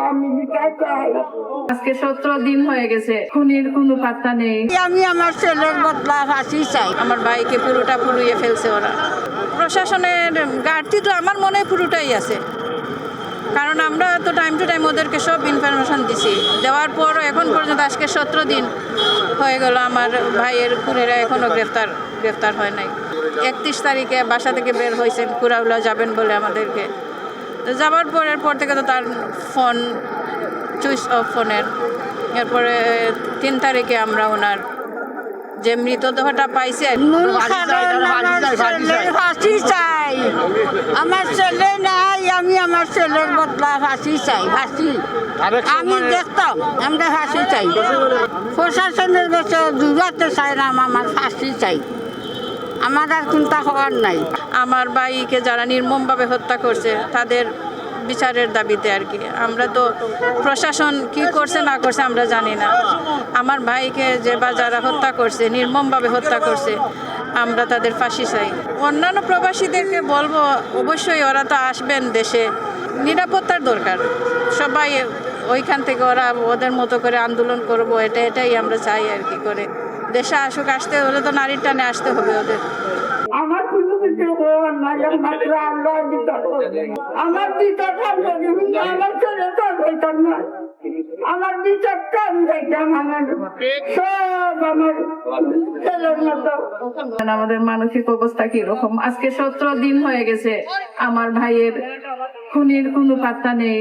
আমি বিচার চাই। আজকে 17 দিন হয়ে গেছে, খুনির কোনো পাত্তা নেই। আমি আমার ছেলের বদলা ফাঁসি চাই। আমার ভাইকে পুরোটা পুড়িয়ে ফেলছে ওরা। প্রশাসনের ঘাটতি তো আমার মনে হয় পুরোটাই আছে, কারণ আমরা তো টাইম টু টাইম ওদেরকে সব ইনফরমেশন দিছি, দেওয়ার পরও এখন পর্যন্ত আজকে 17 দিন হয়ে গেল আমার ভাইয়ের খুনিরা এখনও গ্রেফতার হয় নাই। 31 তারিখে বাসা থেকে বের হয়েছেন কুড়াউলা যাবেন বলে আমাদেরকে, তো যাওয়ার পর থেকে তো তার ফোন সুইচ অফ ফোনের। এরপরে 3 তারিখে আমরা ওনার যে মৃতদেহটা পাইছে, ফাঁসি চাই। আমার ছেলে নাই, আমি আমার ছেলের বদলা ফাঁসি চাই। ফাঁসি আমি দেখতাম, আমরা ফাঁসি চাই। প্রশাসনের কাছে জুড়াতে চাই না, আমার ফাঁসি চাই। আমার আর চিন্তা হওয়ার নাই। আমার ভাইকে যারা নির্মমভাবে হত্যা করছে তাদের বিচারের দাবিতে আর কি। আমরা তো প্রশাসন কি করছে না করছে আমরা জানি না। আমার ভাইকে যে বা যারা হত্যা করছে, নির্মমভাবে হত্যা করছে, আমরা তাদের ফাঁসি চাই। অন্যান্য প্রবাসীদেরকে বলবো, অবশ্যই ওরা তো আসবেন দেশে, নিরাপত্তার দরকার। সবাই ওইখান থেকে ওরা ওদের মতো করে আন্দোলন করবো, এটাই আমরা চাই আর কি করে। দেশে আসতে হলে তো নারীর টানে আসতে হবে ওদের। আমার কোনো কিছু হওয়ার নাই, মাত্র আল্লাহ বিচার করবে। আমার বিচার আমার ছেলে তো হইতাম না। আমার বিচারটা আমি চাইতাম, আমার সব আমার ছেলের মতো। আমাদের মানসিক অবস্থা কিরকম? আজকে 17 দিন হয়ে গেছে, আমার ভাইয়ের খুনির কোনো পাত্তা নেই।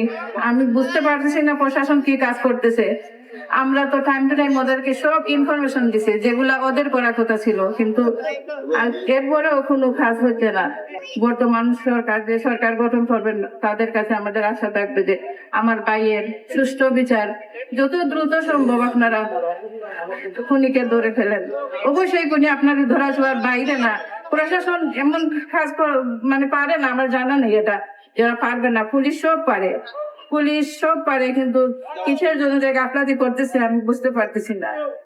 আমি বুঝতে পারতেছি না প্রশাসন কি কাজ করতেছে। আমরা তো টাইম টু টাইম ওদেরকে সব ইনফরমেশন দিছি যেগুলা ওদের করার কথা ছিল, কিন্তু এরপরেও কোনো কাজ হচ্ছে না। বর্তমান সরকার যে সরকার গঠন করবেন তাদের কাছে আমাদের আশা থাকবে যে আমার ভাইয়ের সুষ্ঠু বিচার যত দ্রুত সম্ভব আপনারা খুনিকে ধরে ফেলেন। অবশ্যই খুনি আপনাদের ধরা ছোঁয়ার বাইরে না। প্রশাসন এমন কাজ মানে পারে না, আমার জানা নেই এটা, যারা পারবে না। পুলিশ সব পারে, কিন্তু কিসের জন্য যে গাফলাতি করতেছে আমি বুঝতে পারতেছি না।